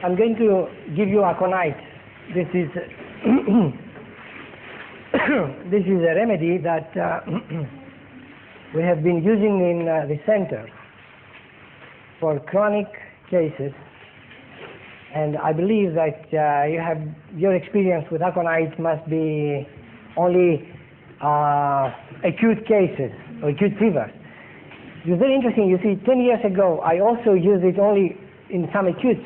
I'm going to give you aconite. This is this is a remedy that we have been using in the center for chronic cases, and I believe that your experience with aconite must be only acute cases or acute fevers. It's very interesting. You see, 10 years ago, I also used it only in some acute,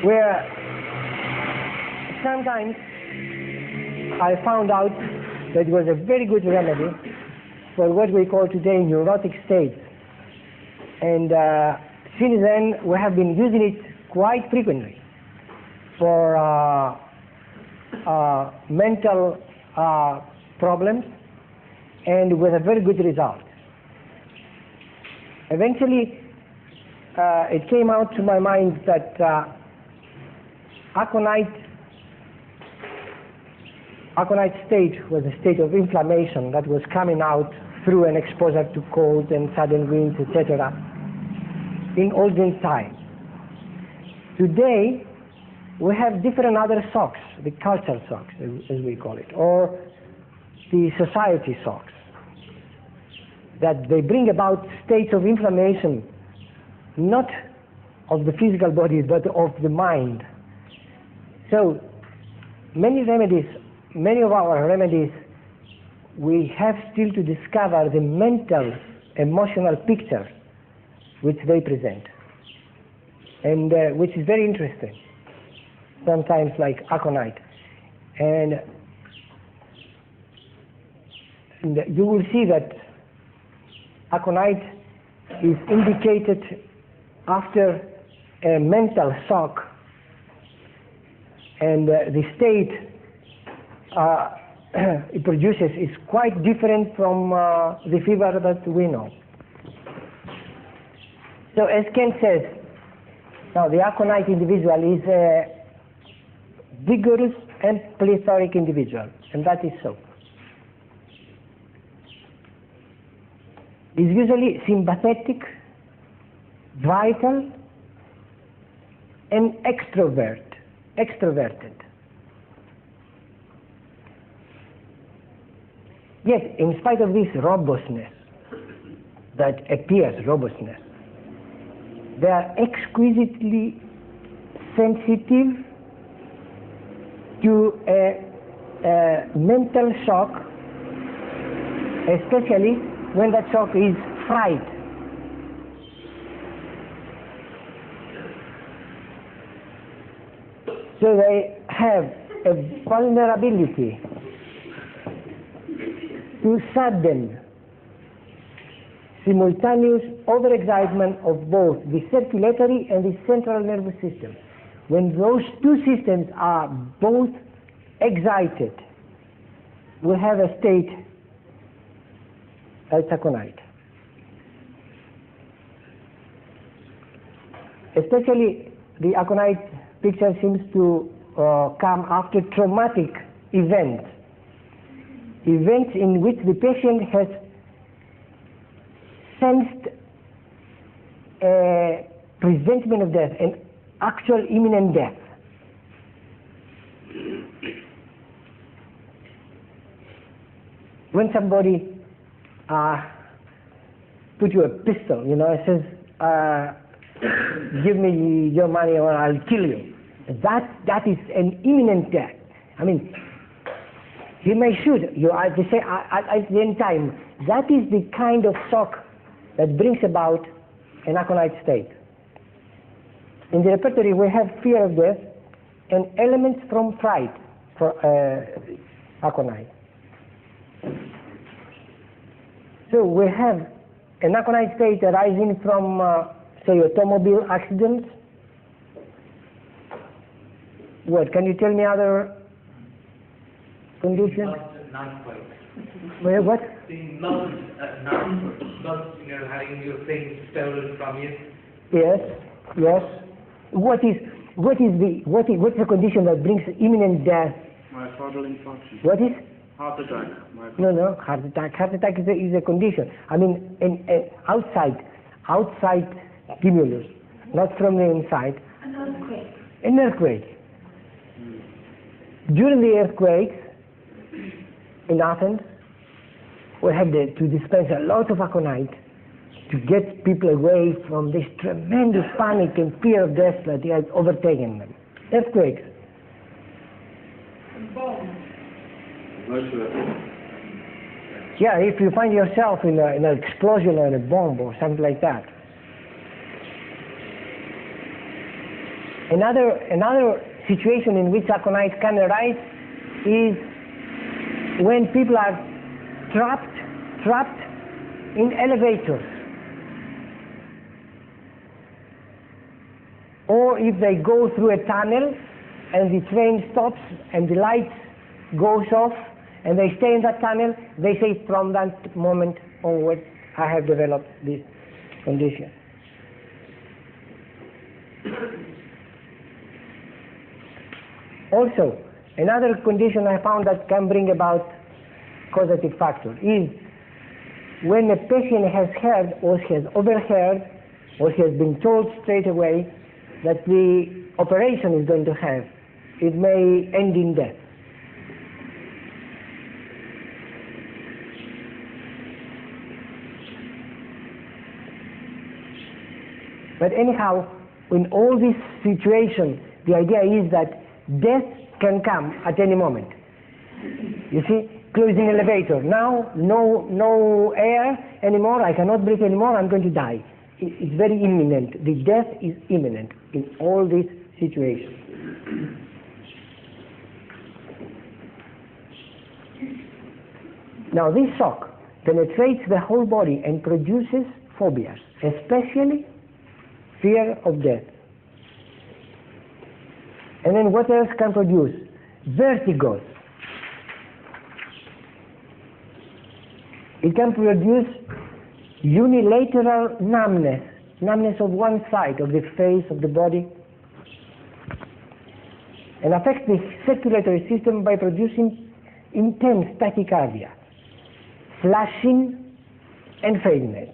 where sometimes I found out that it was a very good remedy for what we call today neurotic states. And since then, we have been using it quite frequently for mental problems, and with a very good result. Eventually, it came out to my mind that aconite state was a state of inflammation that was coming out through an exposure to cold and sudden winds, etc. in olden times. Today, we have different other shocks, the cultural shocks, as we call it, or the society shocks, that they bring about states of inflammation, not of the physical body, but of the mind. So, many of our remedies, we have still to discover the mental, emotional picture which they present, and which is very interesting, sometimes like aconite. And you will see that aconite is indicated after a mental shock, and the state it produces is quite different from the fever that we know. So as Ken says, now the aconite individual is a vigorous and plethoric individual, and that is so. Is usually sympathetic, vital, and extroverted. Yet, in spite of this robustness that appears robustness, they are exquisitely sensitive to a mental shock, especially when that shock is fright. So they have a vulnerability to sudden, simultaneous overexcitement of both the circulatory and the central nervous system. When those two systems are both excited, we have a state as aconite. Especially the aconite picture seems to come after traumatic events in which the patient has sensed a presentiment of death, an actual imminent death. When somebody put you a pistol, says, give me your money or I'll kill you. That is an imminent death. I mean, he may shoot you at the same time. That is the kind of shock that brings about an aconite state. In the repertory, we have fear of death and elements from fright for aconite. So we have an aconite state arising from, say, automobile accidents. What, can you tell me other conditions? Well, what? Being lost at night, not, having your things stolen from you. Yes. What's the condition that brings imminent death? Myocardial infarction. What is? Heart attack. No, heart attack. Heart attack is a condition. I mean, an outside stimulus. not from the inside. An earthquake. An earthquake. During the earthquakes in Athens, we had to dispense a lot of aconite to get people away from this tremendous panic and fear of death that had overtaken them. Earthquakes. Bombs. Yeah, if you find yourself in an explosion or a bomb or something like that. Another situation in which aconite can arise is when people are trapped in elevators, or if they go through a tunnel and the train stops and the lights goes off and they stay in that tunnel, they say from that moment onward I have developed this condition. Also, another condition I found that can bring about causative factor is when a patient has heard or has overheard or has been told straight away that the operation is going to have, it may end in death. But anyhow, in all these situations, the idea is that death can come at any moment. You see, closing elevator. Now, no air anymore, I cannot breathe anymore, I'm going to die. It's very imminent. The death is imminent in all these situations. Now, this shock penetrates the whole body and produces phobias, especially fear of death. And then what else can produce? Vertigo. It can produce unilateral numbness of one side of the face, of the body, and affects the circulatory system by producing intense tachycardia, flashing, and faintness.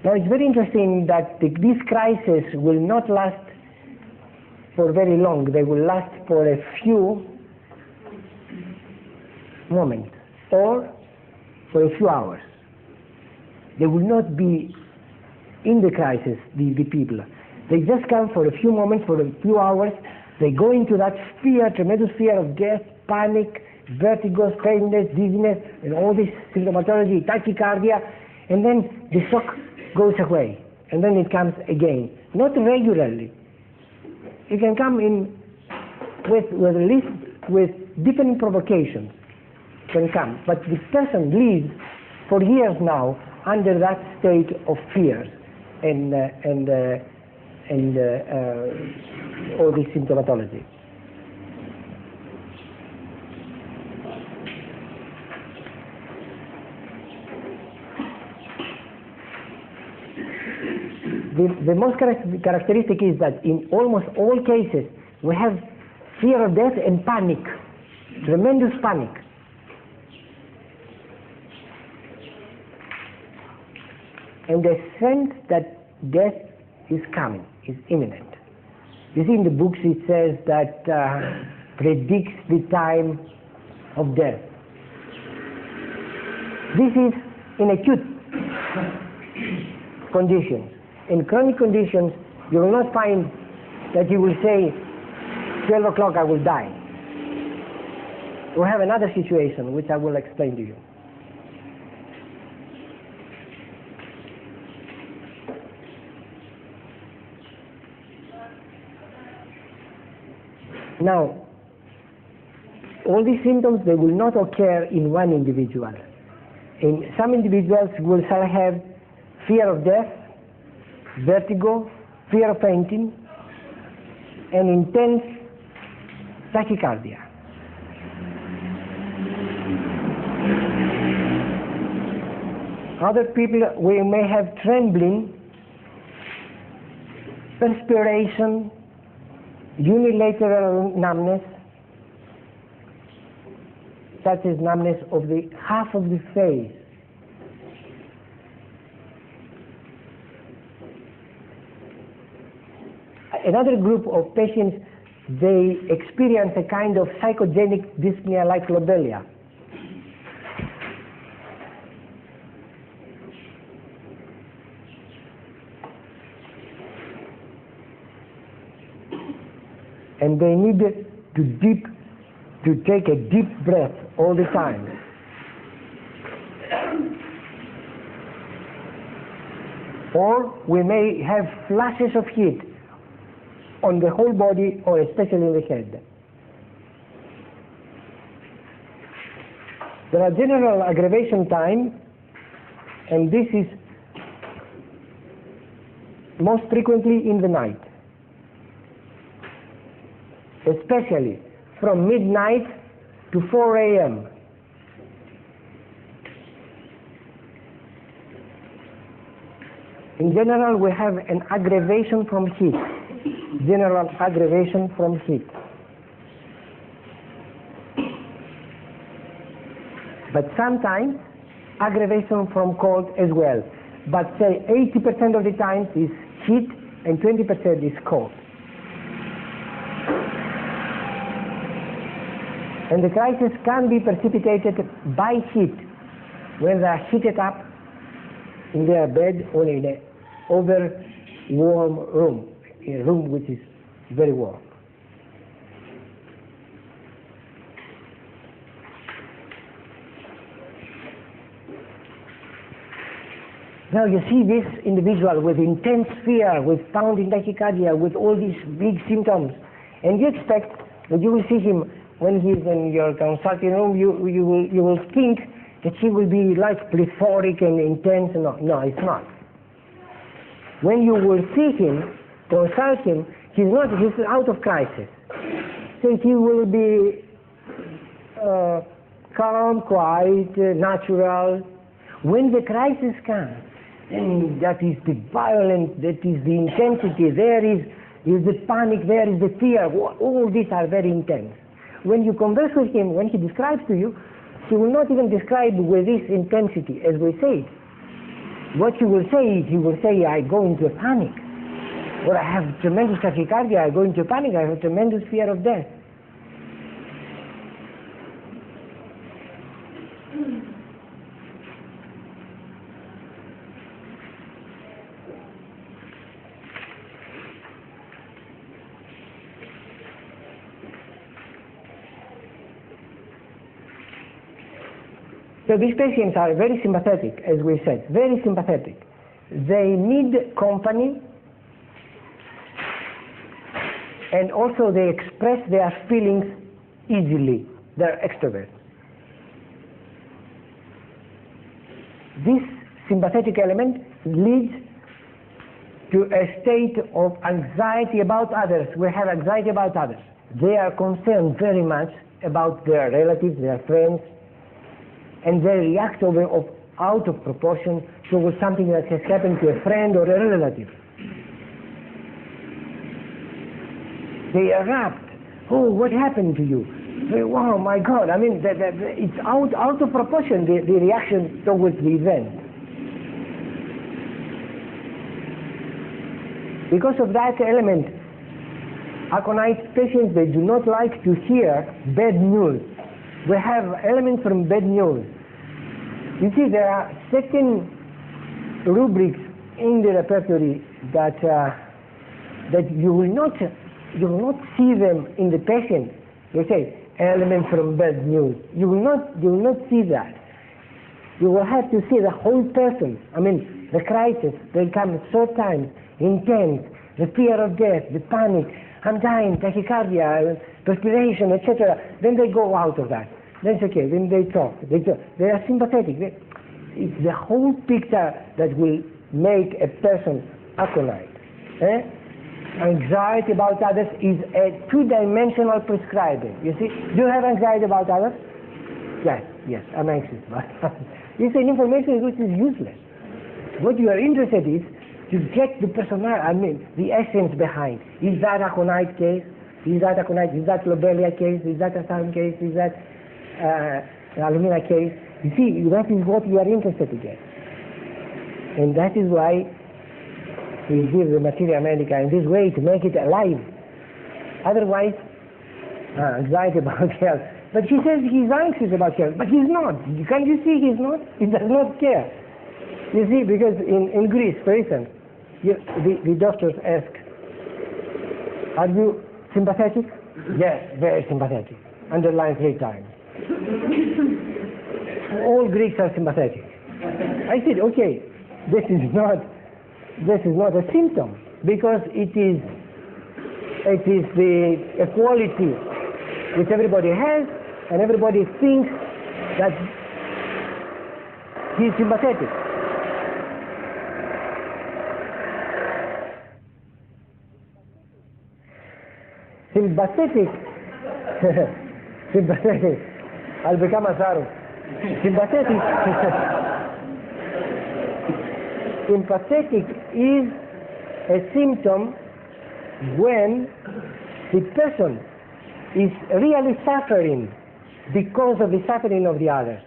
Now it's very interesting that this crisis will not last for very long. They will last for a few moments or for a few hours. They will not be in the crisis, the people. They just come for a few moments, for a few hours. They go into that fear, tremendous fear of death, panic, vertigo, faintness, dizziness, and all this symptomatology, tachycardia, and then the shock goes away, and then it comes again. Not regularly. It can come in with different provocations. Can come, but the person lives for years now under that state of fear and all this symptomatology. The most characteristic is that in almost all cases we have fear of death and panic, tremendous panic. And the sense that death is coming, is imminent. You see in the books it says that predicts the time of death. This is in acute conditions. In chronic conditions, you will not find that you will say, 12 o'clock I will die. We have another situation which I will explain to you. Now, all these symptoms, they will not occur in one individual. In some individuals will have fear of death, vertigo, fear of fainting, and intense tachycardia. Other people, we may have trembling, perspiration, unilateral numbness, such as numbness of the half of the face. Another group of patients, they experience a kind of psychogenic dyspnea like lobelia. And they need to take a deep breath all the time. Or we may have flashes of heat on the whole body or especially in the head. There are general aggravation time, and this is most frequently in the night, especially from midnight to 4 a.m. In general, we have an aggravation from heat. General aggravation from heat. But sometimes aggravation from cold as well. But say 80% of the time is heat and 20% is cold. And the crisis can be precipitated by heat when they are heated up in their bed or in an over warm room. In a room which is very warm. Now you see this individual with intense fear, with pounding tachycardia, with all these big symptoms, and you expect that you will see him when he's in your consulting room. You will think that he will be like plethoric and intense. No, it's not. When you will see him, consult him, he's out of crisis. So he will be calm, quiet, natural. When the crisis comes, then that is the violence, that is the intensity, there is the panic, there is the fear. All these are very intense. When you converse with him, when he describes to you, he will not even describe with this intensity as we say it. What he will say is, he will say, I go into a panic. Or I have tremendous tachycardia, I go into panic, I have tremendous fear of death. So these patients are very sympathetic, as we said, very sympathetic. They need company, and also they express their feelings easily. They're extroverts. This sympathetic element leads to a state of anxiety about others. We have anxiety about others. They are concerned very much about their relatives, their friends, and they react out of proportion to something that has happened to a friend or a relative. They erupt. Oh, what happened to you? Oh my God! I mean, it's out of proportion, the reaction towards the event. Because of that element, Aconite patients, they do not like to hear bad news. We have elements from bad news. You see, there are certain rubrics in the repertory that you will not see them in the patient. You say element from bad news. You will not see that. You will have to see the whole person. I mean, the crisis. They come at short times, intense, the fear of death, the panic. I'm dying, tachycardia, perspiration, etc. Then they go out of that. That's okay. Then they talk. They are sympathetic. It's the whole picture that will make a person aconite. Anxiety about others is a two-dimensional prescribing. You see, do you have anxiety about others? Yes, I'm anxious about others. It's an information which is useless. What you are interested in is to get the personality, I mean, the essence behind. Is that a Aconite case? Is that Aconite? Is that Lobelia case? Is that a Sun case? Is that... alumina case. You see, that is what you are interested to get. And that is why we give the materia medica in this way, to make it alive. Otherwise, anxiety about health. But he says he's anxious about health, but he's not. Can't you see he's not? He does not care. You see, because in Greece, for instance, the doctors ask, are you sympathetic? Yes, very sympathetic. Underline 3 times. All Greeks are sympathetic. I said, okay, this is not a symptom, because it is the equality which everybody has, and everybody thinks that he is sympathetic. Sympathetic. I'll become a Saru. Sympathetic is a symptom when the person is really suffering because of the suffering of the other,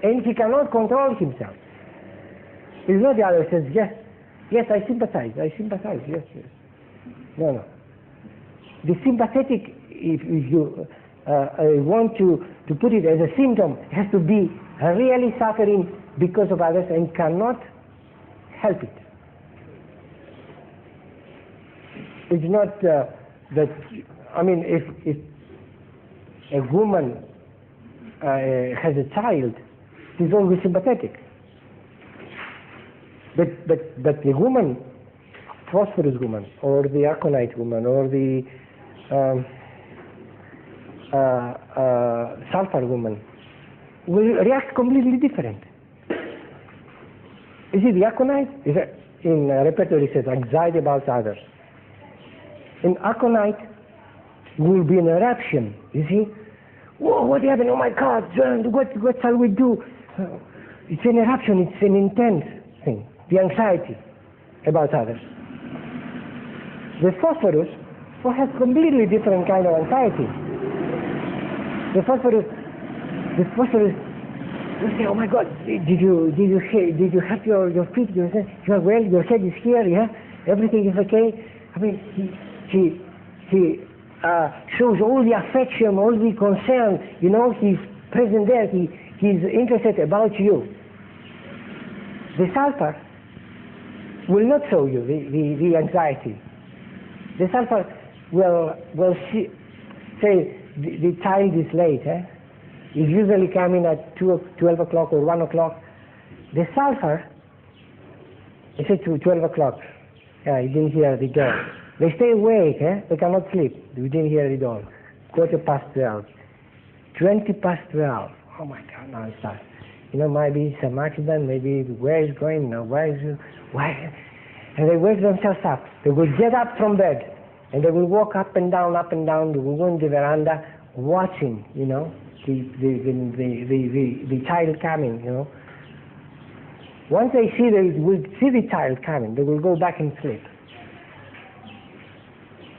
and he cannot control himself. It's not the other says, yes, I sympathize, yes. No. The sympathetic, if you want to put it as a symptom, has to be really suffering because of others and cannot help it. It's not that, I mean, if a woman has a child, she's always sympathetic. But the woman, phosphorus woman, or the aconite woman, or the sulfur woman, will react completely different. You see, the aconite is in repertory says anxiety about others. In aconite will be an eruption. You see, whoa, what happened? Oh my God, what shall we do? It's an eruption. It's an intense thing. The anxiety about others. The phosphorus has completely different kind of anxiety. The phosphorus will say, oh my God, did you hurt your feet? You are well, your head is here, yeah? Everything is okay. I mean, he shows all the affection, all the concern, you know, he's present there, he's interested about you. The sulfur will not show you the anxiety. The sulfur will say the child is late. He's usually coming at 12 o'clock or 1 o'clock. The sulfur, he said to 12 o'clock. Yeah, he didn't hear the door. They stay awake. They cannot sleep. We didn't hear the door. 12:15. 12:20. Oh my God! Now it starts. You know, maybe some accident. Maybe where is going? No, why? And they wake themselves up. They will get up from bed. And they will walk up and down. They will go in the veranda, watching, you know, the child coming, you know. Once they will see the child coming, they will go back and sleep.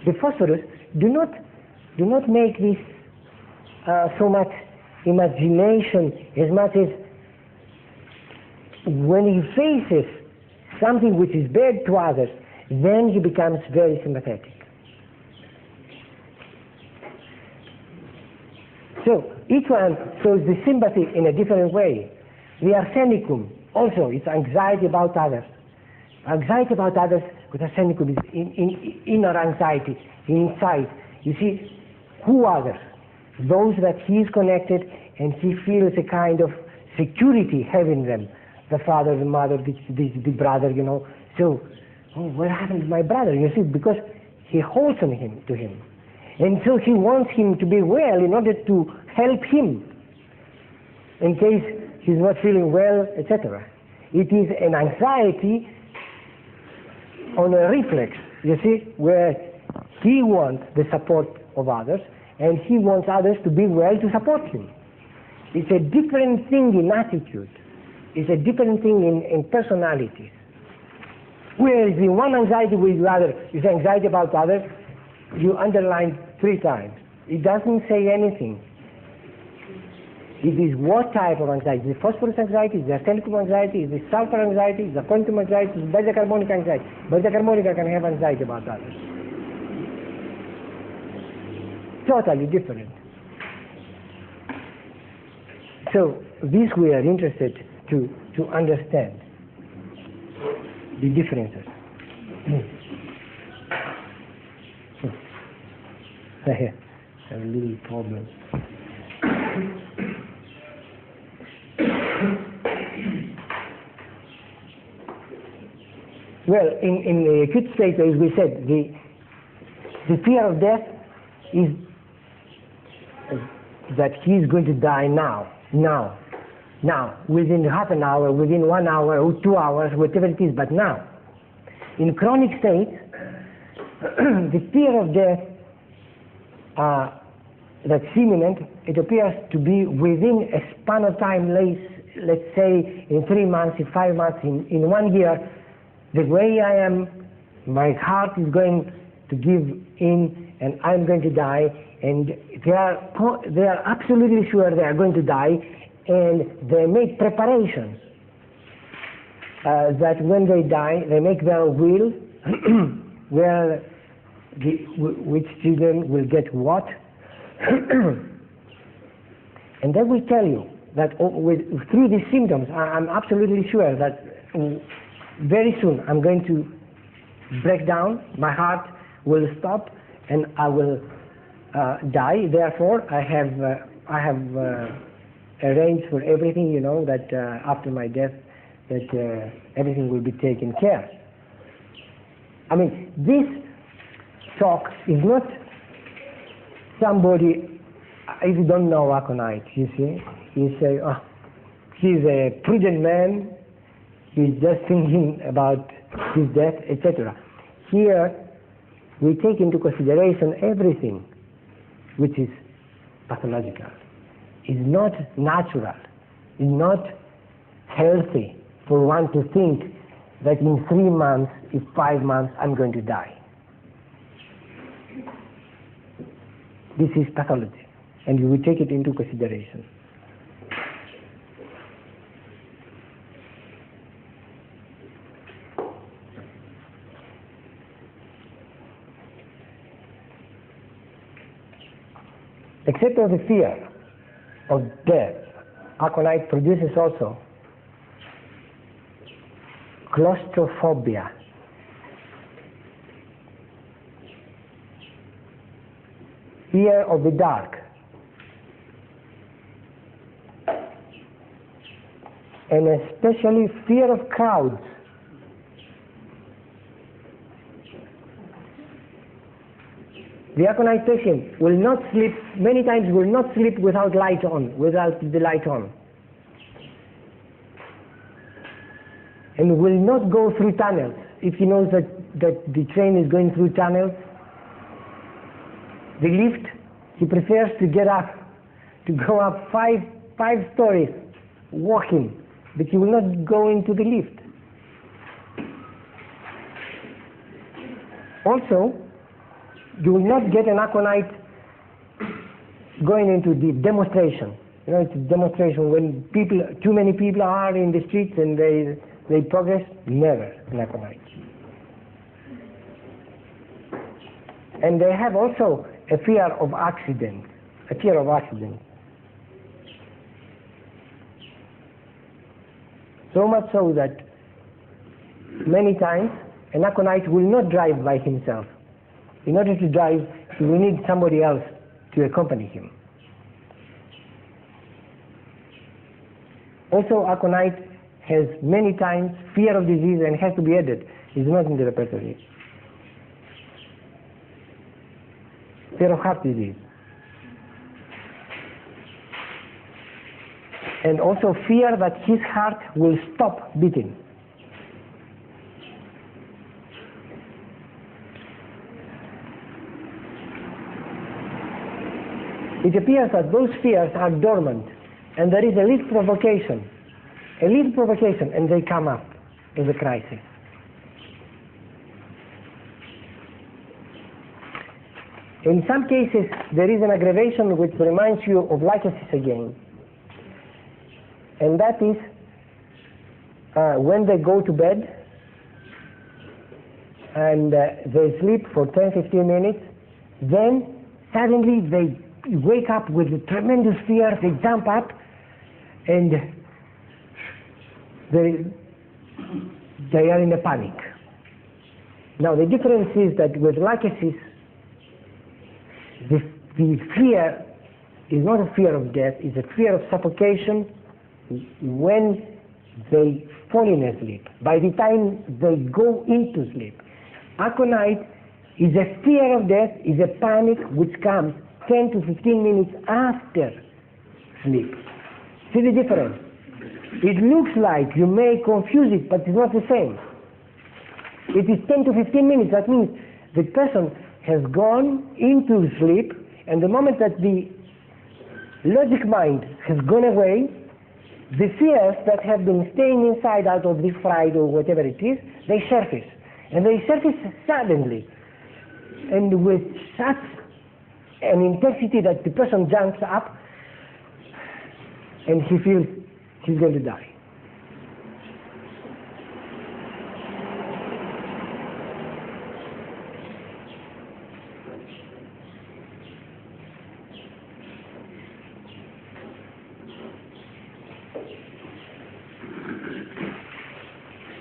The phosphorus do not make this so much imagination as much as when he faces something which is bad to others, then he becomes very sympathetic. So each one shows the sympathy in a different way. The arsenicum also, it's anxiety about others. Anxiety about others with arsenicum is inner anxiety, inside. You see, who others? Those that he is connected and he feels a kind of security having them. The father, the mother, the brother, you know. So, what happened to my brother? You see, because he holds on to him. And so he wants him to be well in order to help him in case he's not feeling well, etc. It is an anxiety on a reflex, you see, where he wants the support of others and he wants others to be well to support him. It's a different thing in attitude. It's a different thing in personalities. Whereas the one anxiety with the other is anxiety about others, you underline 3 times. It doesn't say anything. It is what type of anxiety? Is it phosphorus anxiety? Is it Aconitum anxiety? Is it sulfur anxiety? Is it Aconitum anxiety? Is it beta-carbonic anxiety? Beta-carbonica can have anxiety about others. Totally different. So this we are interested to understand the differences. I have a little problem. Well, in the acute state, as we said, the fear of death is that he is going to die now, within half an hour, within 1 hour or 2 hours, whatever it is, but now. In chronic state, the fear of death that's imminent, it appears to be within a span of time, let's say in 3 months, in 5 months, in 1 year. The way I am, my heart is going to give in and I'm going to die, and they are absolutely sure they are going to die, and they make preparations that when they die, they make their will, where which children will get what, and they will tell you that through these symptoms, I'm absolutely sure that very soon I'm going to break down, my heart will stop, and I will die. Therefore, I have arranged for everything, you know, that after my death, that everything will be taken care. I mean, this talk is not somebody, if you don't know Aconite, you see, you say, oh, he's a prudent man, he's just thinking about his death, etc. Here, we take into consideration everything which is pathological, is not natural, is not healthy for one to think that in 3 months, in 5 months, I'm going to die. This is pathology, and you will take it into consideration. Except of the fear of death, Aconite produces also claustrophobia. Fear of the dark. And especially fear of crowds. The Aconite patient will not sleep, many times will not sleep without light on, without the light on. And will not go through tunnels. If he knows that the train is going through tunnels, the lift, he prefers to get up, to go up five stories, walking, but he will not go into the lift. Also, you will not get an Aconite going into the demonstration. You know, it's a demonstration when too many people are in the streets and they progress. Never an Aconite. And they have also a fear of accident. So much so that many times an Aconite will not drive by himself. In order to drive, he will need somebody else to accompany him. Also, Aconite has many times fear of disease and has to be added. It's not in the repertoire. Fear of heart disease. And also fear that his heart will stop beating. It appears that those fears are dormant, and there is a little provocation, and they come up in the crisis. In some cases, there is an aggravation which reminds you of lycosis again. and that is when they go to bed and they sleep for 10-15 minutes, then suddenly they wake up with a tremendous fear, they jump up and they are in a panic. Now the difference is that with lachesis, the fear is not a fear of death, it's a fear of suffocation when they fall in a sleep. By the time they go into sleep, aconite is a fear of death, is a panic which comes 10 to 15 minutes after sleep. See the difference? It looks like you may confuse it, but it's not the same. It is 10 to 15 minutes. That means the person has gone into sleep, and the moment that the logic mind has gone away, the fears that have been staying inside out of the fright or whatever it is, they surface. And they surface suddenly, and with such an intensity that the person jumps up and he feels he's going to die.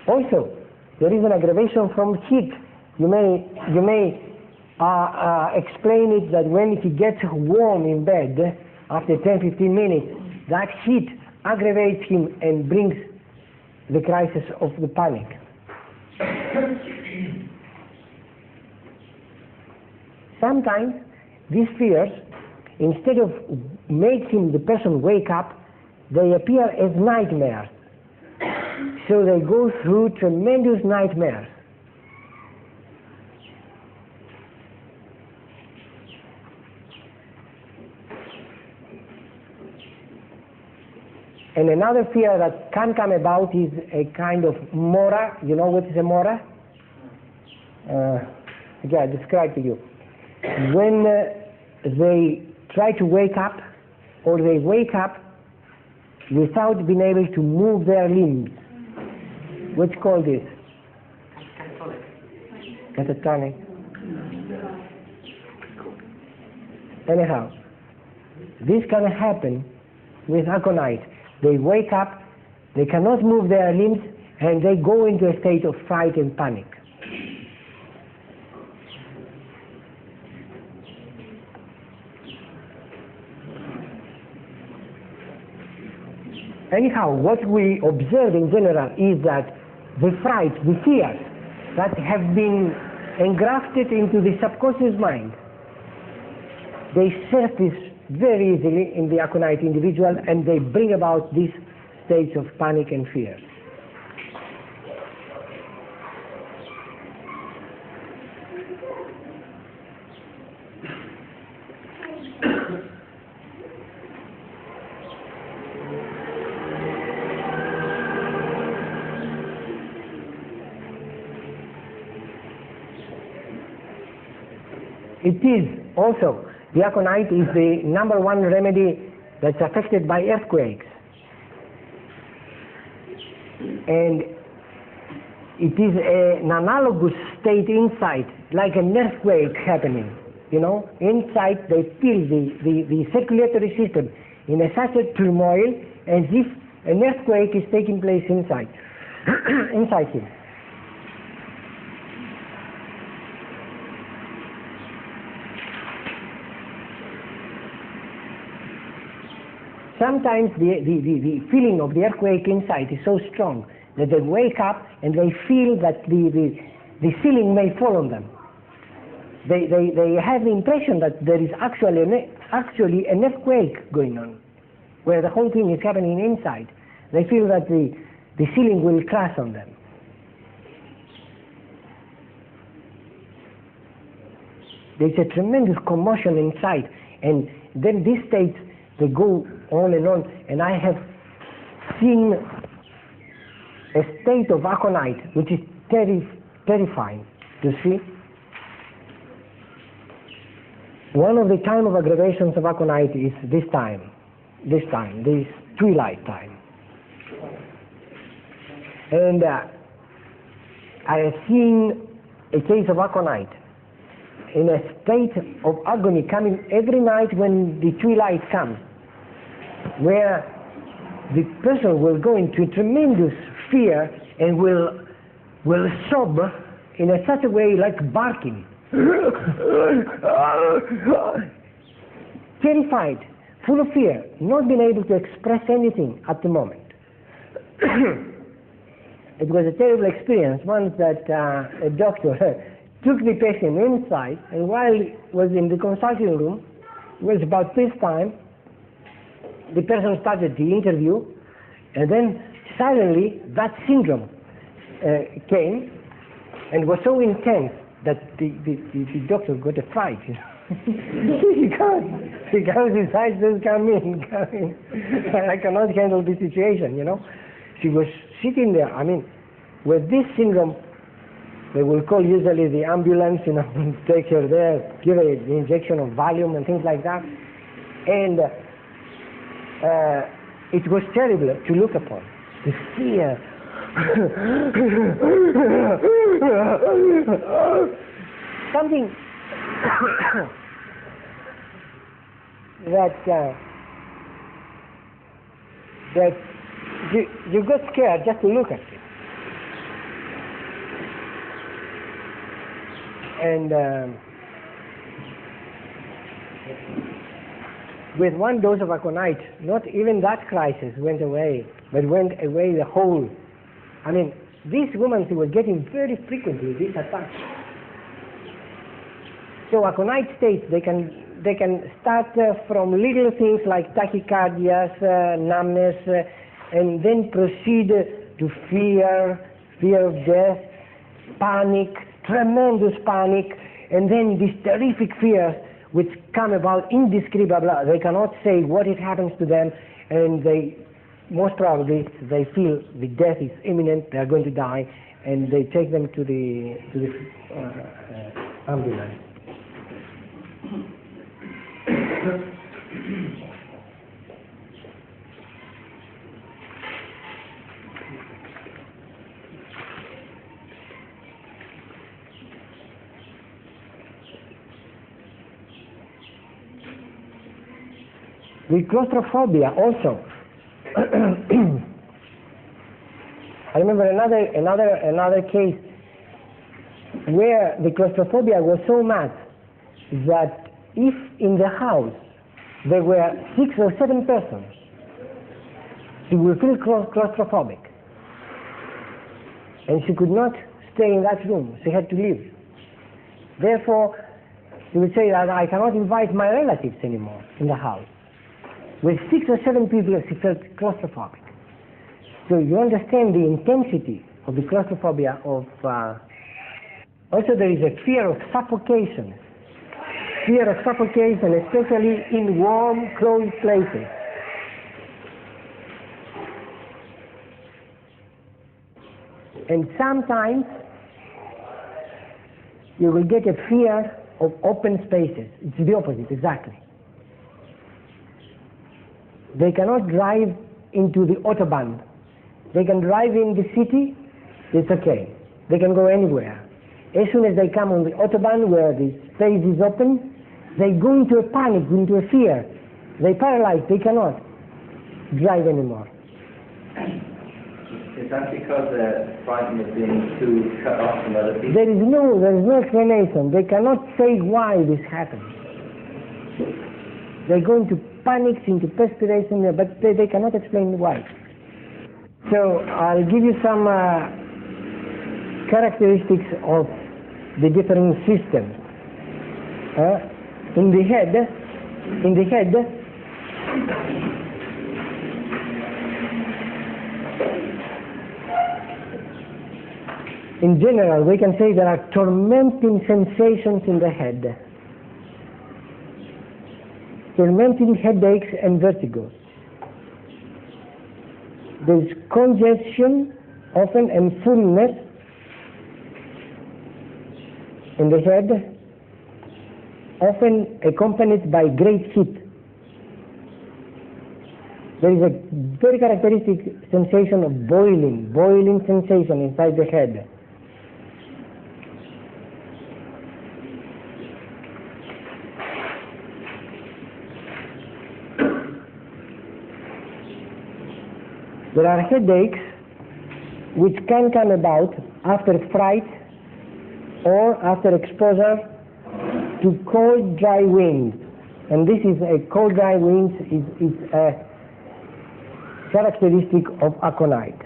Also, there is an aggravation from heat. You may explain it that when he gets warm in bed after 10-15 minutes, that heat aggravates him and brings the crisis of the panic. Sometimes these fears, instead of making the person wake up, they appear as nightmares. So they go through tremendous nightmares. And another fear that can come about is a kind of mora. You know what is a mora? I describe to you. When they try to wake up, or they wake up without being able to move their limbs. What's called this? Catatonic. Anyhow, this can happen with aconite. They wake up, they cannot move their limbs, and they go into a state of fright and panic. Anyhow, what we observe in general is that the fright, the fears that have been engrafted into the subconscious mind, they surface very easily in the aconite individual, and they bring about these states of panic and fear. It is also, the aconite is the #1 remedy that's affected by earthquakes. And it is an analogous state inside, like an earthquake happening. You know, inside they feel the circulatory system in such a turmoil as if an earthquake is taking place inside, inside him. Sometimes the feeling of the earthquake inside is so strong that they wake up and they feel that the ceiling may fall on them. They have the impression that there is actually an earthquake going on, where the whole thing is happening inside. They feel that the ceiling will crash on them. There's a tremendous commotion inside, and then these states, they go on, and I have seen a state of aconite which is terrifying to see. One of the time of aggravations of aconite is this twilight time. And I have seen a case of Aconite in a state of agony coming every night when the twilight comes, where the person will go into tremendous fear and will sob in such a way like barking. Terrified, full of fear, not being able to express anything at the moment. It was a terrible experience once that a doctor took the patient inside, and while he was in the consulting room, it was about this time, the person started the interview, and then suddenly that syndrome came and was so intense that the doctor got a fright, you know. because his eyes just come in. I cannot handle this situation, you know. She was sitting there, I mean, with this syndrome, they will call usually the ambulance, you know, take her there, give her the injection of Valium and things like that. And it was terrible to look upon. The fear. Something that you got scared just to look at it. And with one dose of Aconite, not even that crisis went away, but went away the whole. I mean, these women were getting very frequently these attacks. So Aconite states they can start from little things like tachycardias, numbness, and then proceed to fear of death, panic, tremendous panic, and then these terrific fears which come about indescribable. They cannot say what it happens to them, and they most probably they feel the death is imminent, they are going to die, and they take them to the ambulance. The claustrophobia also. I remember another case where the claustrophobia was so mad that if in the house there were 6 or 7 persons, she would feel claustrophobic, and she could not stay in that room. She had to leave. Therefore, she would say that I cannot invite my relatives anymore in the house. With 6 or 7 people, she felt claustrophobic. So you understand the intensity of the claustrophobia of... also there is a fear of suffocation. Fear of suffocation, especially in warm, closed places. And sometimes you will get a fear of open spaces. It's the opposite, exactly. They cannot drive into the Autobahn. They can drive in the city, it's okay. They can go anywhere. As soon as they come on the Autobahn where the space is open, they go into a panic, into a fear. They paralyze, they cannot drive anymore. Is that because they're frightened of being too cut off from other people? There is no explanation. They cannot say why this happens. They go into panics, into perspiration, but they cannot explain why. So I'll give you some characteristics of the different systems. In the head, in general, we can say there are tormenting sensations in the head. Tormenting headaches and vertigo. There is congestion, often, and fullness in the head, often accompanied by great heat. There is a very characteristic sensation of boiling sensation inside the head. There are headaches which can come about after fright or after exposure to cold, dry wind. And this is a cold, dry wind is a characteristic of aconite.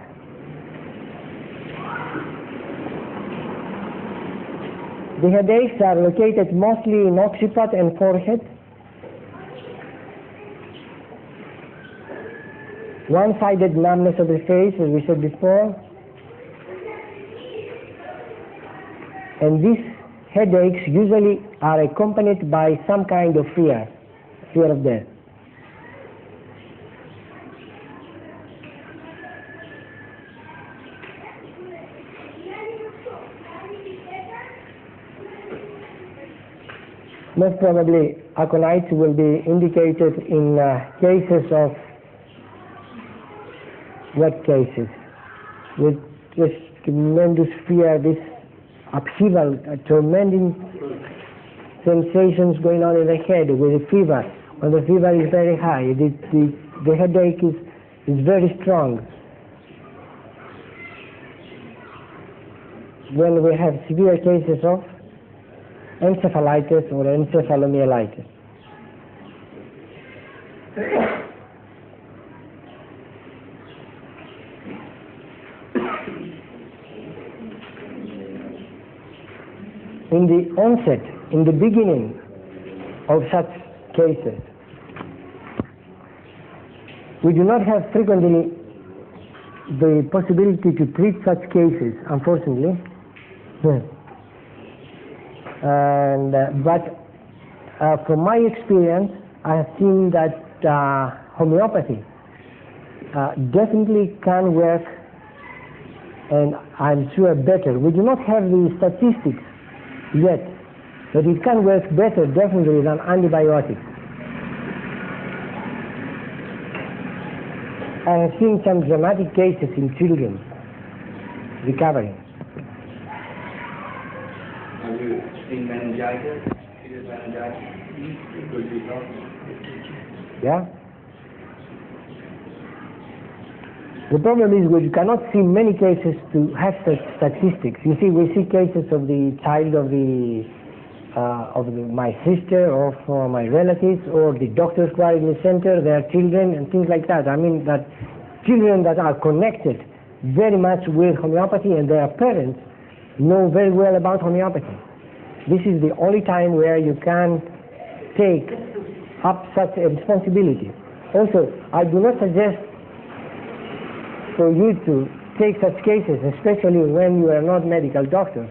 The headaches are located mostly in occiput and forehead. One-sided numbness of the face, as we said before. And these headaches usually are accompanied by some kind of fear of death. Most probably, aconites will be indicated in cases of what cases? With this tremendous fear, this upheaval, tormenting sensations going on in the head with a fever. When the fever is very high, the headache is very strong. When we have severe cases of encephalitis or encephalomyelitis. In the onset, in the beginning of such cases, we do not have frequently the possibility to treat such cases, unfortunately. But from my experience, I have seen that homeopathy definitely can work, and I'm sure better. We do not have the statistics yet, but it can work better definitely than antibiotics. I have seen some dramatic cases in children recovering. Have you seen meningitis? Serious meningitis? Good results? Yeah? The problem is we cannot see many cases to have such statistics. You see, we see cases of the child of my sister or for my relatives, or the doctors who are in the center, their children and things like that. I mean that children that are connected very much with homeopathy and their parents know very well about homeopathy. This is the only time where you can take up such a responsibility. Also, I do not suggest for you to take such cases, especially when you are not medical doctors.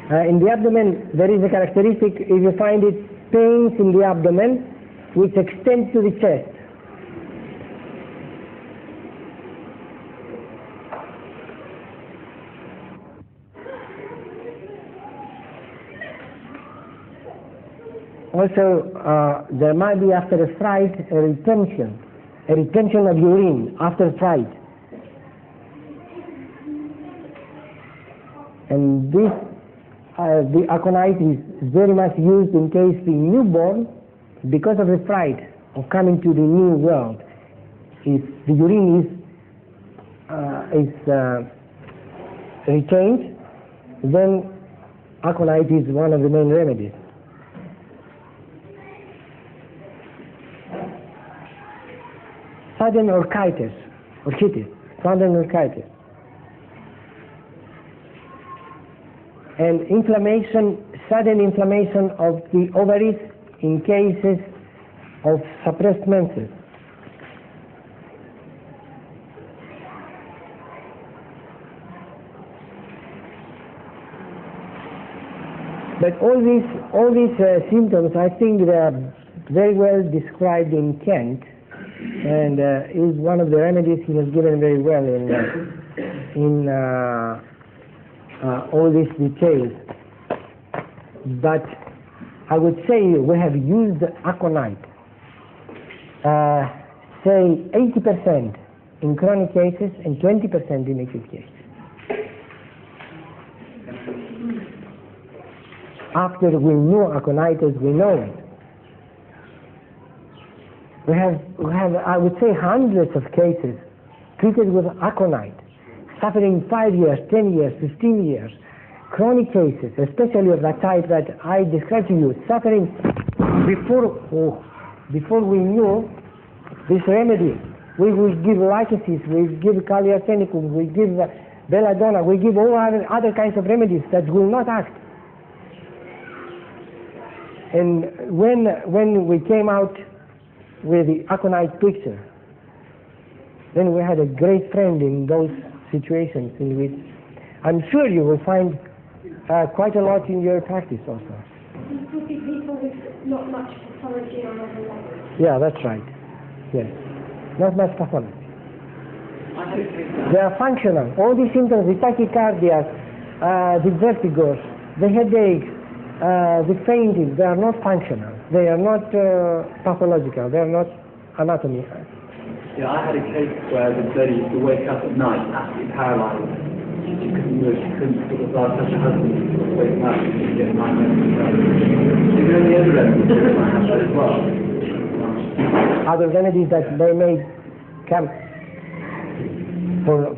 In the abdomen, there is a characteristic, if you find it, pains in the abdomen which extend to the chest. Also, there might be after a fright a retention of urine after fright. And this, the aconite is very much used in case the newborn, because of the fright of coming to the new world, if the urine is retained, then aconite is one of the main remedies. Sudden orchitis, sudden orchitis. And inflammation, sudden inflammation of the ovaries in cases of suppressed menses. But all these symptoms, I think they are very well described in Kent, and is one of the remedies he has given very well in all these details. But I would say we have used aconite say 80% in chronic cases and 20% in acute cases. After we knew aconitis, we know it. We have, I would say, hundreds of cases treated with aconite, suffering 5 years, 10 years, 15 years. Chronic cases, especially of that type that I described to you, suffering before we knew this remedy. We will give lycosis, we give caliarsenicum, we give belladonna, we give all other kinds of remedies that will not act. And when we came out with the aconite picture, then we had a great friend in those situations in which I'm sure you will find quite a lot in your practice also. Would be people with not much pathology on other levels. Yeah, that's right. Yes. Not much pathology. They are functional. All these symptoms, the tachycardia, the vertigos, the headaches, the fainting, they are not functional. They are not pathological. They are not anatomy. Yeah, I had a case where the lady used to wake up at night absolutely paralyzed. She couldn't move, she couldn't sort of last her husband waking up and get nightmares. Is there any other remedies that might have that as well? Other remedies that they may come for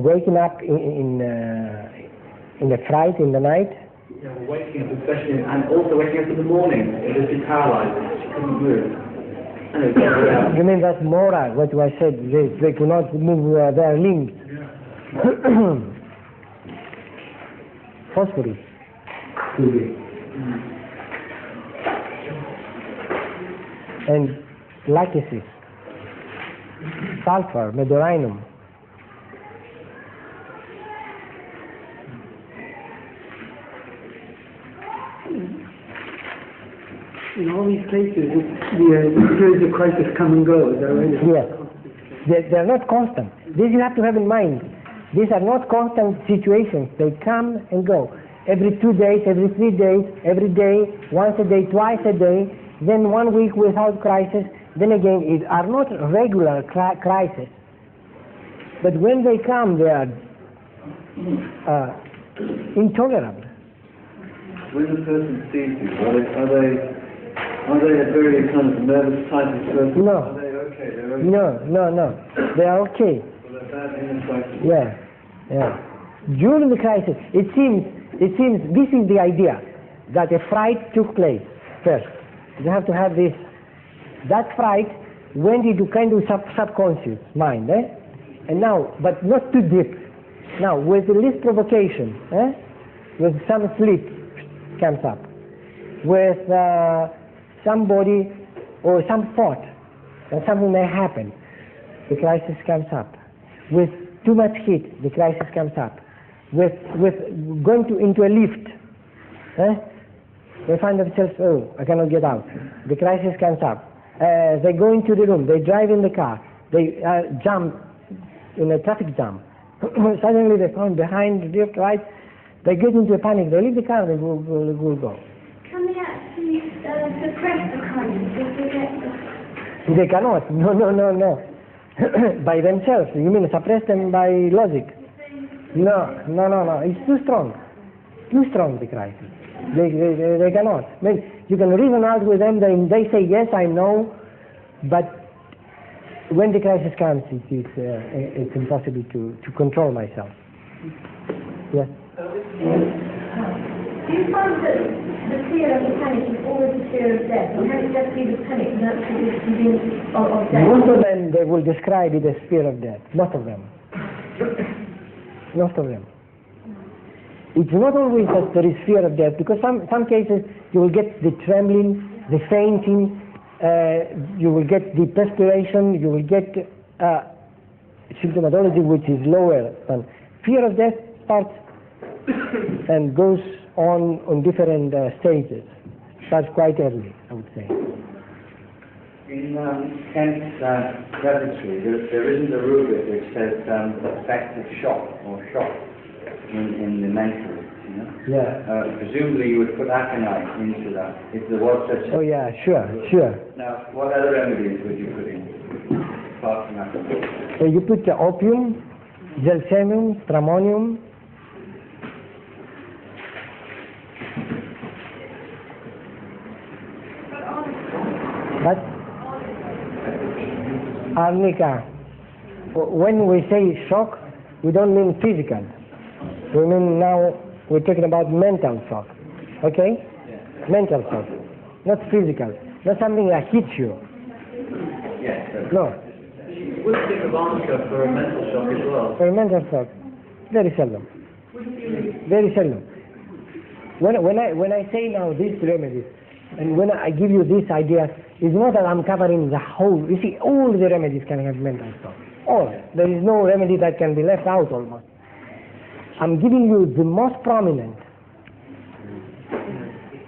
waking up in the fright in the night. Yeah, well, waking up especially, and also waking up in the morning, it would be paralyzed. She couldn't move. You mean that's moral, what I said, they could not move their limbs. Phosphorus. And lycosis, sulfur, medorinum. In all these cases, the periods of crisis come and go, is that right? Yes. They're not constant. This you have to have in mind. These are not constant situations. They come and go. Every 2 days, every 3 days, every day, once a day, twice a day, then 1 week without crisis, then again, it are not regular crises. But when they come, they are intolerable. When the person sees you, are they a very kind of nervous type of person? No. Are they okay? They're okay? No. They are okay. Well, they're bad in the crisis. Yeah. During the crisis, it seems this is the idea, that a fright took place first. You have to have this. That fright went into kind of subconscious mind, and now, but not too deep. Now, with the least provocation, with some sleep comes up, with somebody or some thought that something may happen, the crisis comes up. With too much heat, the crisis comes up. With going into a lift, they find themselves, oh, I cannot get out. The crisis comes up. They go into the room, they drive in the car, they jump in a traffic jam. Suddenly they find behind the left, right, they get into a panic, they leave the car, they will go. Can they actually suppress the kindness? They cannot. No. By themselves. You mean suppress them by logic? No. It's too strong. Too strong, the crisis. They cannot. You can reason out with them, they say, yes, I know, but when the crisis comes, it's impossible to control myself. Yes? Do you find that the fear of the panic is always the fear of death? Or can it just be the panic naturally of death? Most of them, they will describe it as fear of death. Most of them. It's not always that there is fear of death, because some cases you will get the trembling, the fainting, you will get the perspiration, you will get symptomatology which is lower than fear of death starts and goes on different stages. Starts quite early, I would say. In Kent's registry, there isn't a rubric which says effect of shock or shock in the mentalists, you know. Yeah. Presumably you would put aconite into that if there was such a... Oh yeah, sure, sure. Now, what other remedies would you put in? Apart from aconite? So you put opium, gelsemium, stramonium. But arnica. When we say shock, we don't mean physical. We mean now we're talking about mental shock. Okay? Yeah. Mental shock. Not physical. Not something that hits you. Yes. No. Would you give a arnica for a mental shock as well? For mental shock, very seldom. Very seldom. When I say now these remedies, and when I give you this idea, it's not that I'm covering the whole. You see, all the remedies can have mental shock. All. There is no remedy that can be left out almost. I'm giving you the most prominent.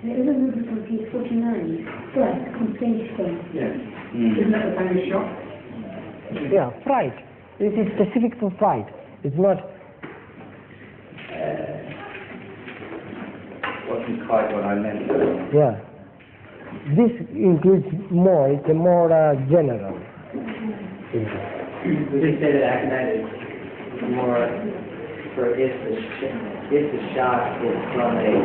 There is a movement on page 49, first, compensation. Yes. Isn't that the kind of shock? Yeah, fright. This is specific to fright. It's not. Wasn't quite what I meant. Yeah. This includes more. It's a more general. Would you say that aconite is more for if the shock is from a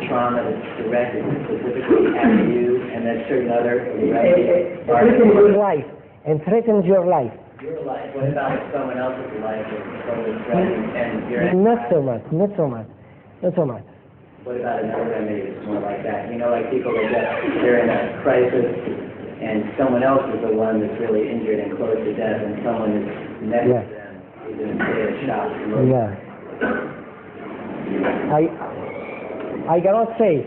trauma that's directed specifically at you, and then certain other It threatens your life and threatens your life. your life? What about someone else's life is totally threatened and you're Not so much. Not so much. Not so much. What about another remedy that's more like that? You know, like people that they're in a crisis and someone else is the one that's really injured and close to death, and someone is next Yeah. to them is in a state of shock. Yeah. I cannot say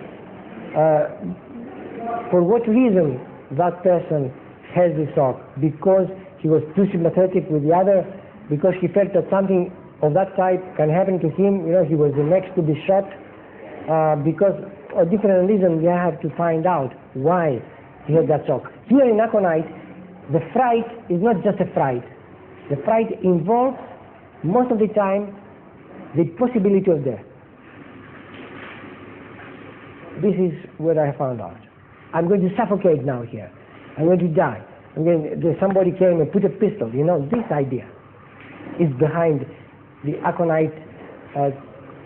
for what reason that person has the shock. Because he was too sympathetic with the other, because he felt that something of that type can happen to him. You know, he was the next to be shot. Because a different reason, you have to find out why he had that shock. Here in aconite, the fright is not just a fright. The fright involves, most of the time, the possibility of death. This is what I found out. I'm going to suffocate now here. I'm going to die. Somebody came and put a pistol. You know, this idea is behind the aconite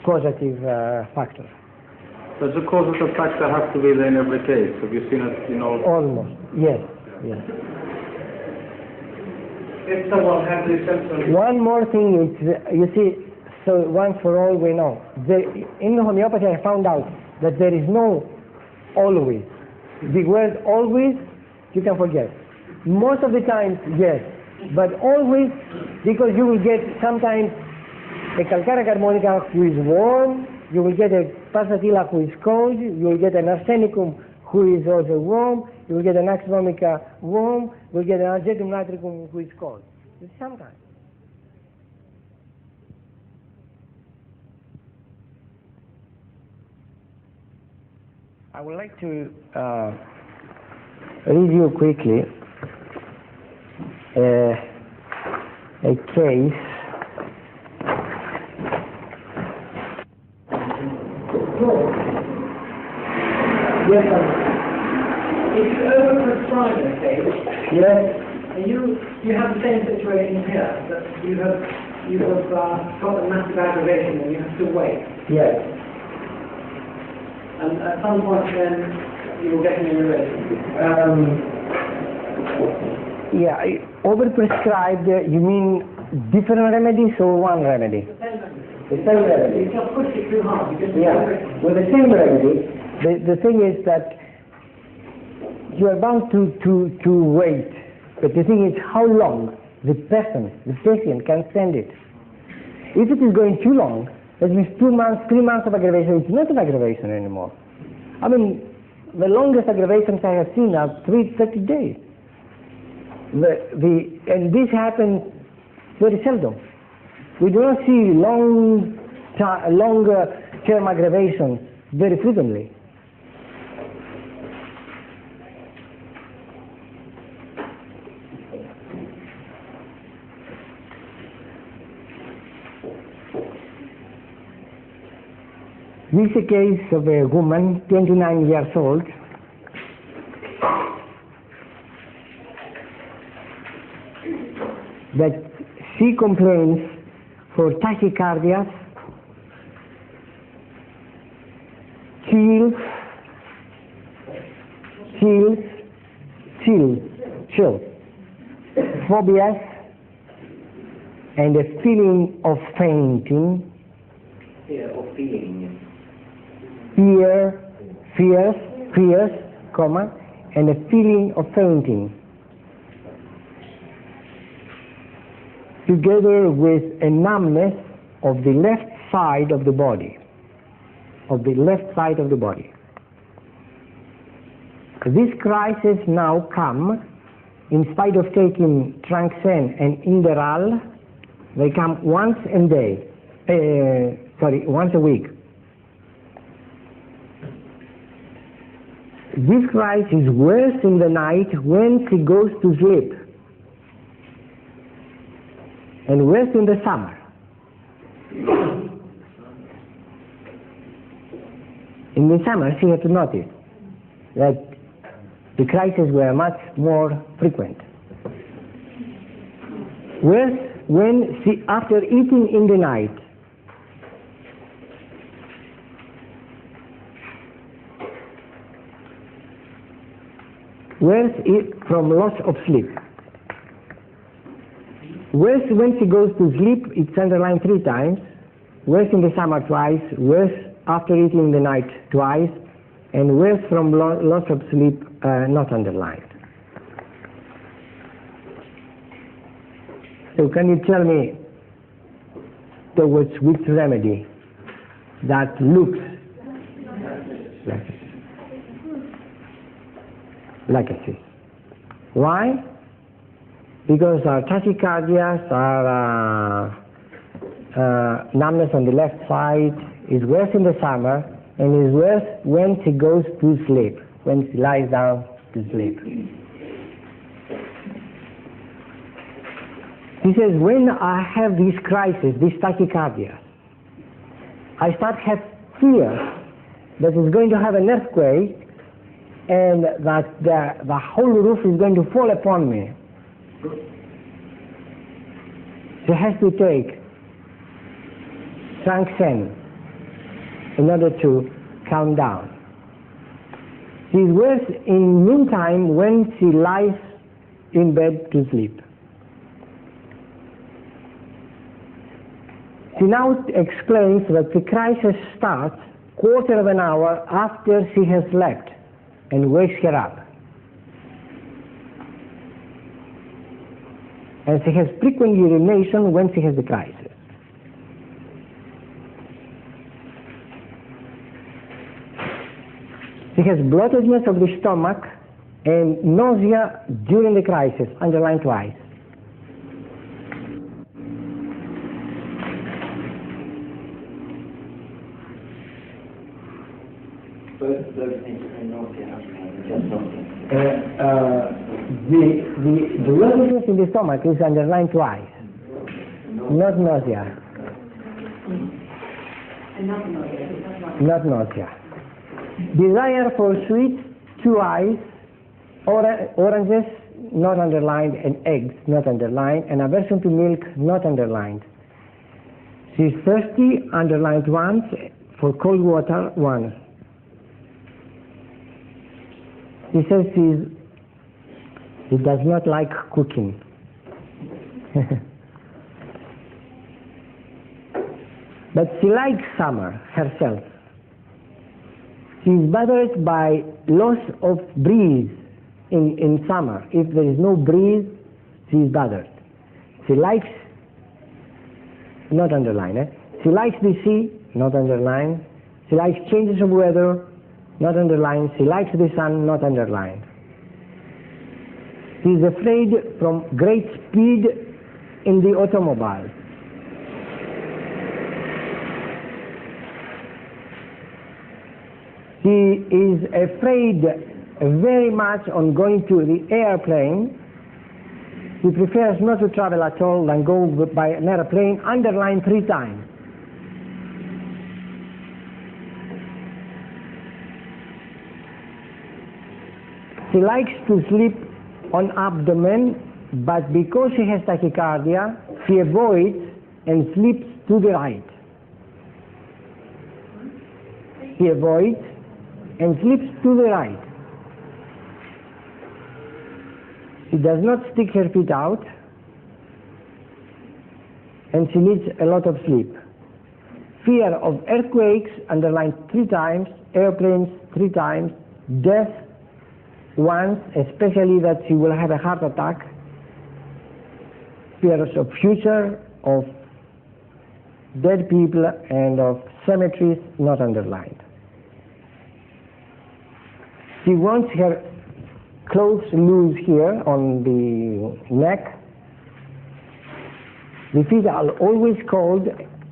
causative factor. Does the causative factor have to be there in every case? Have you seen it in all? Almost, yes, yes. If someone has these symptoms... One more thing is, you see, so once for all we know. In homeopathy I found out that there is no always. The word always, you can forget. Most of the time, yes. But always, because you will get sometimes a calcarea harmonica who is warm, you will get a passatilla who is cold, you will get an arsenicum who is also warm, you will get an axonomica warm, you will get an argentum nitricum who is cold. It's sometimes. I would like to review quickly a case. Yes, sir. If you overprescribe a case, Yes. and you have the same situation here, that you have got a massive aggravation and you have to wait. Yes. And at some point then you will get an irritation. Yeah, overprescribed, you mean different remedies or one remedy? The same remedy. You just push it too hard. You just With the same remedy, the thing is that you are bound to wait. But the thing is how long the patient can stand it. If it is going too long, that means 2 months, 3 months of aggravation, it's not an aggravation anymore. I mean, the longest aggravations I have seen are 30 days. And this happens very seldom. We do not see longer term aggravations very frequently. This is a case of a woman, 29 years old, that she complains for tachycardia, chills, phobias, and a feeling of fainting. Fear or feeling. Fears, comma, and a feeling of fainting, together with a numbness of the left side of the body. This crisis now come, in spite of taking Tranxen and Inderal, they come once a week. This crisis is worse in the night when she goes to sleep, and worse in the summer. In the summer, she had to notice that the crises were much more frequent. Worse when she, after eating in the night, worse from loss of sleep. Worse when she goes to sleep, it's underlined 3 times. Worse in the summer twice, worse after eating in the night twice, and worse from loss of sleep, not underlined. So can you tell me towards which remedy that looks like a cyst? Why? Because our tachycardias, our numbness on the left side is worse in the summer and is worse when she goes to sleep, when she lies down to sleep. He says, when I have this crisis, this tachycardia, I start have fear that it's going to have an earthquake and that the whole roof is going to fall upon me. She has to take Tranxen in order to calm down. She's worse in noontime when she lies in bed to sleep. She now explains that the crisis starts quarter of an hour after she has slept and wakes her up. And she has frequent urination when she has the crisis. She has bloatedness of the stomach and nausea during the crisis, underlined twice. Both of those things are nausea, just nausea. The bloatedness in the stomach is underlined twice, not nausea. Not nausea. Desire for sweets, 2 eyes, oranges, not underlined, and eggs, not underlined, and aversion to milk, not underlined. She's thirsty, underlined once, for cold water, once. She says she does not like cooking. But she likes summer herself. She is bothered by loss of breeze in summer. If there is no breeze, she is bothered. She likes, not underlined, she likes the sea, not underlined. She likes changes of weather, not underlined. She likes the sun, not underlined. She is afraid from great speed in the automobile. She is afraid very much on going to the airplane. She prefers not to travel at all than go by an airplane, underlined 3 times. She likes to sleep on abdomen, but because she has tachycardia, she avoids and sleeps to the right. She avoids and sleeps to the right. She does not stick her feet out, and she needs a lot of sleep. Fear of earthquakes, underlined 3 times, airplanes 3 times, death once, especially that she will have a heart attack, fears of future, of dead people, and of cemeteries, not underlined. She wants her clothes loose here on the neck. The feet are always cold,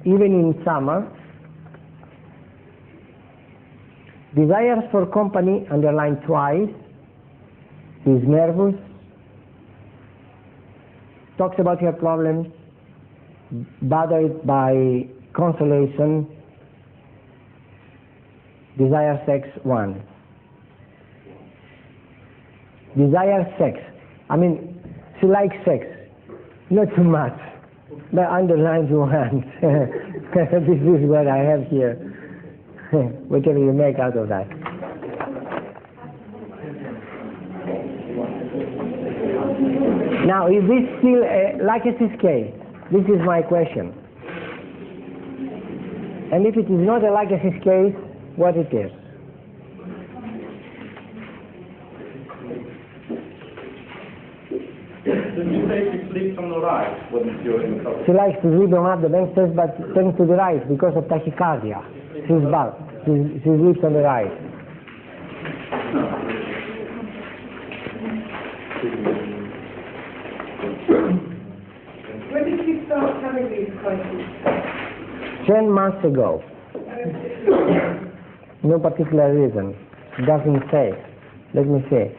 even in summer. Desires for company, underlined twice. She's nervous. Talks about her problems. Bothered by consolation. Desire sex, 1. Desire sex. I mean, she likes sex. Not too much. But underlined 1. This is what I have here. Whatever you make out of that. Now, is this still a Lachesis case? This is my question. And if it is not a Lachesis case, what it is? Did you say she sleeps on the right when you're in the cover? She likes to sleep on the benches, but turns to the right because of tachycardia. She's bad. She sleeps on the right. When did you start having these crises? 10 months ago. No particular reason. Doesn't say. Let me see.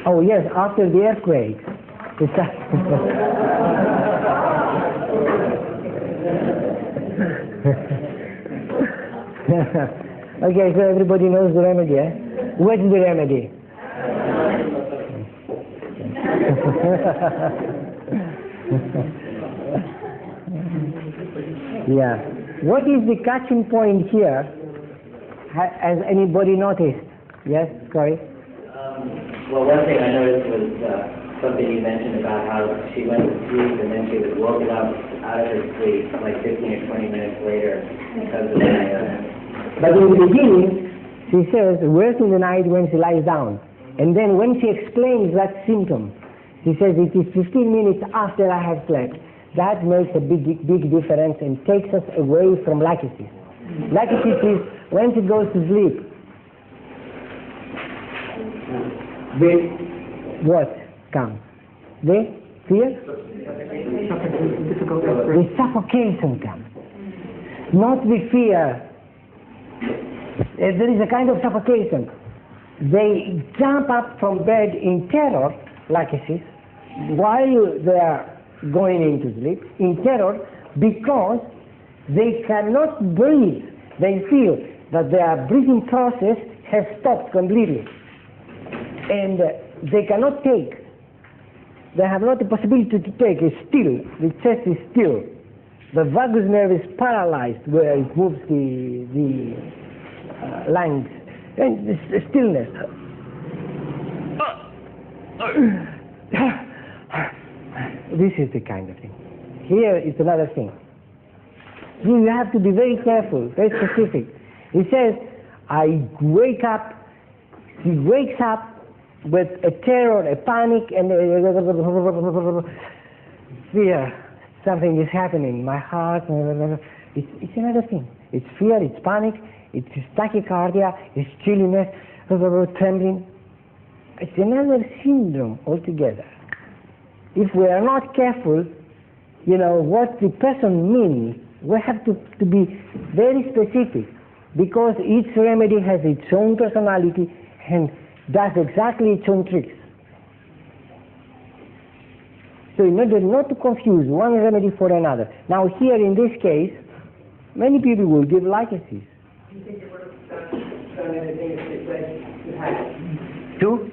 Oh yes, after the earthquake. Okay, so everybody knows the remedy, eh? What's the remedy? Yeah. What is the catching point here? Has anybody noticed? Yes, Corey? Well, one thing I noticed was something you mentioned about how she went to sleep and then she was woken up out of her sleep like 15 or 20 minutes later because of that. But in the beginning, she says, worse in the night when she lies down. And then when she explains that symptom, she says, it is 15 minutes after I have slept. That makes a big difference and takes us away from Lachesis. Lachesis is when she goes to sleep. What comes? The fear? The suffocation comes. Not the fear. There is a kind of suffocation. They jump up from bed in terror, Lachesis, while they are going into sleep, in terror, because they cannot breathe. They feel that their breathing process has stopped completely. And they cannot take. They have not the possibility to take. It's still. The chest is still. The vagus nerve is paralyzed where it moves the lungs. And the stillness. This is the kind of thing. Here is another thing. You have to be very careful, very specific. He says, I wake up. He wakes up with a terror, a panic, and fear. Something is happening. My heart. It's another thing. It's fear. It's panic. It's tachycardia. It's chilliness, trembling. It's another syndrome altogether. If we are not careful, what the person means, we have to be very specific, because each remedy has its own personality and does exactly its own tricks. So in order not to confuse one remedy for another. Now here in this case, many people will give Lachesis. You think it would have shown anything if you had? Two?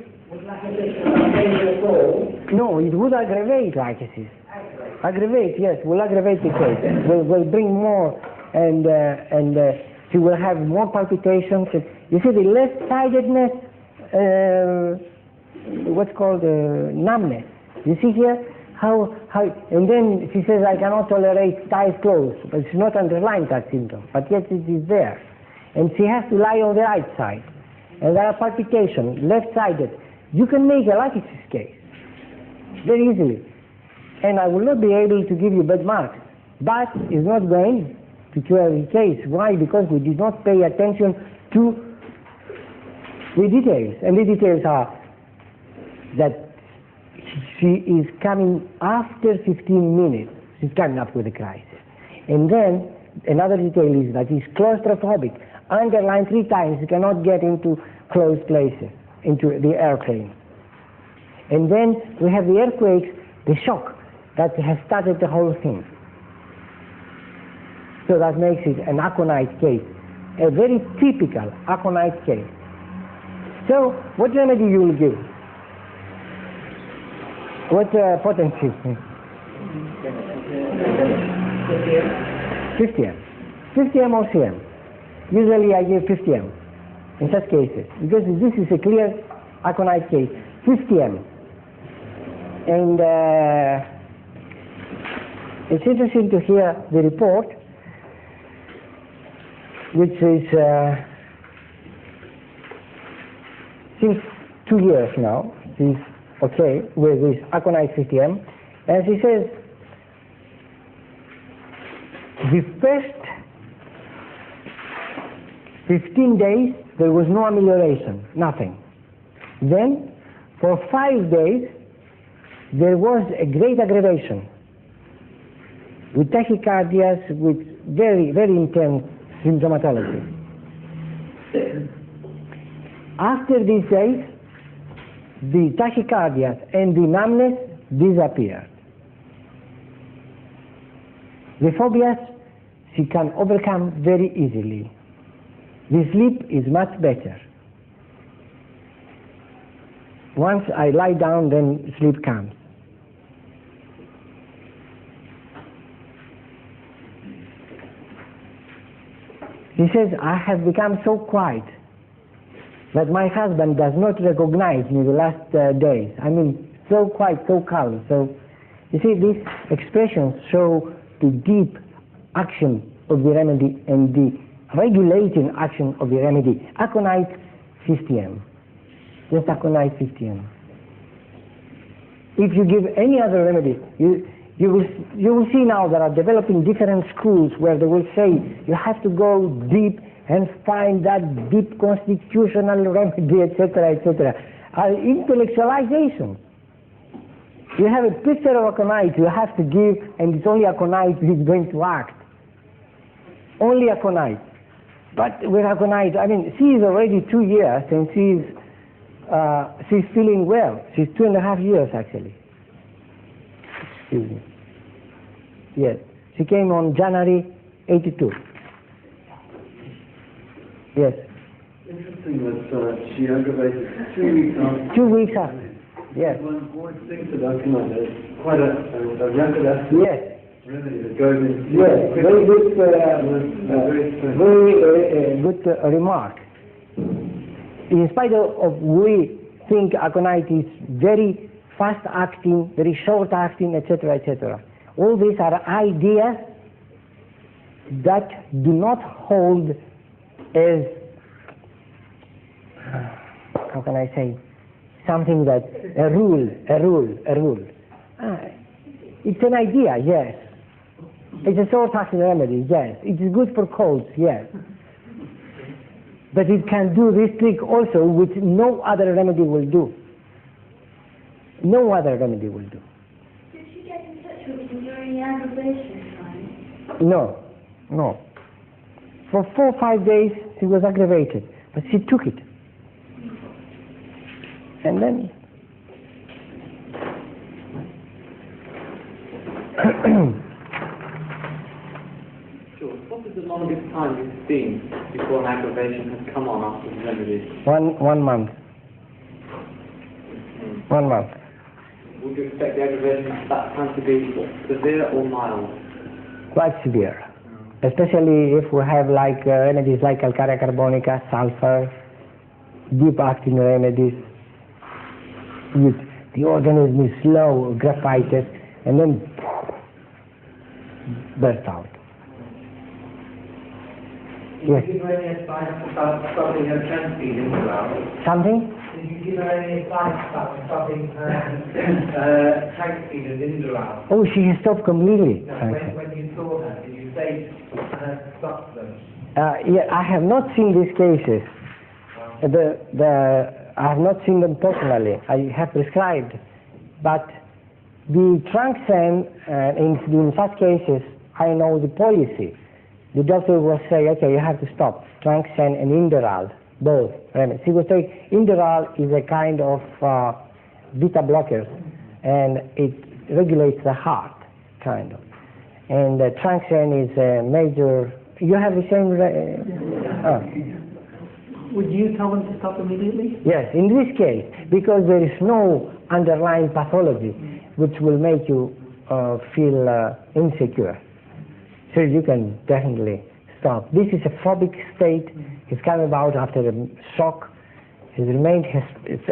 No, it would aggravate lycosis. Aggravate, yes, will aggravate the case. Will bring more, and she will have more palpitations. You see the left-sidedness, what's called numbness. You see here how, and then she says, I cannot tolerate eyes closed, but she's not underlying that symptom, but yet it is there. And she has to lie on the right side. And there are palpitations, left-sided. You can make a lycosis case very easily. And I will not be able to give you bad marks, but it's not going to cure the case. Why? Because we did not pay attention to the details. And the details are that she is coming after 15 minutes. She's coming up with a crisis. And then another detail is that she's claustrophobic. Underlined 3 times, she cannot get into closed places, into the airplane. And then we have the earthquakes, the shock that has started the whole thing. So that makes it an aconite case, a very typical aconite case. So what remedy you will give? What potency? 50M. 50M or CM. Usually I give 50M in such cases, because this is a clear aconite case. 50M. And it's interesting to hear the report, which is since 2 years now, she's okay with this aconite 50M, and she says the first 15 days there was no amelioration, nothing. Then for 5 days there was a great aggravation with tachycardias, with very, very intense symptomatology. After these days, the tachycardias and the numbness disappeared. The phobias she can overcome very easily. The sleep is much better. Once I lie down, then sleep comes. He says, I have become so quiet that my husband does not recognize me the last days. I mean, so quiet, so calm. So, you see, these expressions show the deep action of the remedy and the regulating action of the remedy. Aconite 50M. Just aconite 50M. If you give any other remedy, you will see now that are developing different schools where they will say you have to go deep and find that deep constitutional remedy, etc., etc. Intellectualization. You have a picture of aconite you have to give, and it's only aconite who is going to act. Only aconite. But with aconite, I mean, she is already 2 years and she's feeling well. She's 2.5 years actually. Excuse me. Yes. She came on January 82. Yes. Interesting that she aggravated 2 weeks after. 2 weeks after. Yes. One always thinks that aconite is quite a rapid acid remedy that goes in. Yes. Very good. Very good remark. In spite of we think aconite is very fast acting, very short acting, etc., etc. All these are ideas that do not hold as, how can I say, something that, a rule. It's an idea, yes. It's a short-acting remedy, yes. It is good for colds, yes. But it can do this trick also, which no other remedy will do. No other remedy will do. Did she get in touch with you during the aggravation time? No. For 4 or 5 days she was aggravated, but she took it. And then Sure. What is the longest time you've seen before an aggravation has come on after the remedy? 1 month. 1 month. would you expect the aggravation of that time to be severe or mild? Quite severe, especially if we have like remedies like calcarea carbonica, sulfur, deep acting remedies. The organism is slow, graphited, and then burst out. Yes. Did you give her any advice about stopping her transfeed interval? Something? Did you give her any advice about stopping her transfeed and interval? Oh, she has stopped completely. No, when you saw her, did you say her to stop them? Yeah, I have not seen these cases. I have not seen them personally. I have prescribed, but the Tranxen, in such cases, I know the policy. The doctor will say, okay, you have to stop Tranxen and Inderal, both remedies. He will say Inderal is a kind of beta blocker, and it regulates the heart, kind of. And Tranxen is a major. You have the same. Would you tell them to stop immediately? Yes, in this case, because there is no underlying pathology which will make you feel insecure. So you can definitely stop. This is a phobic state. It's come about after a shock. It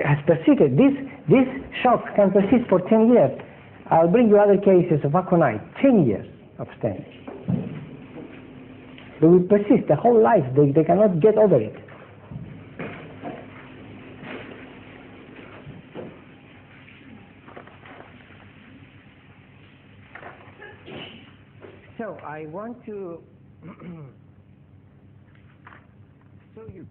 has persisted. This shock can persist for 10 years. I'll bring you other cases of Aconitum, 10 years of stench. They will persist the whole life. They cannot get over it. So I want to show you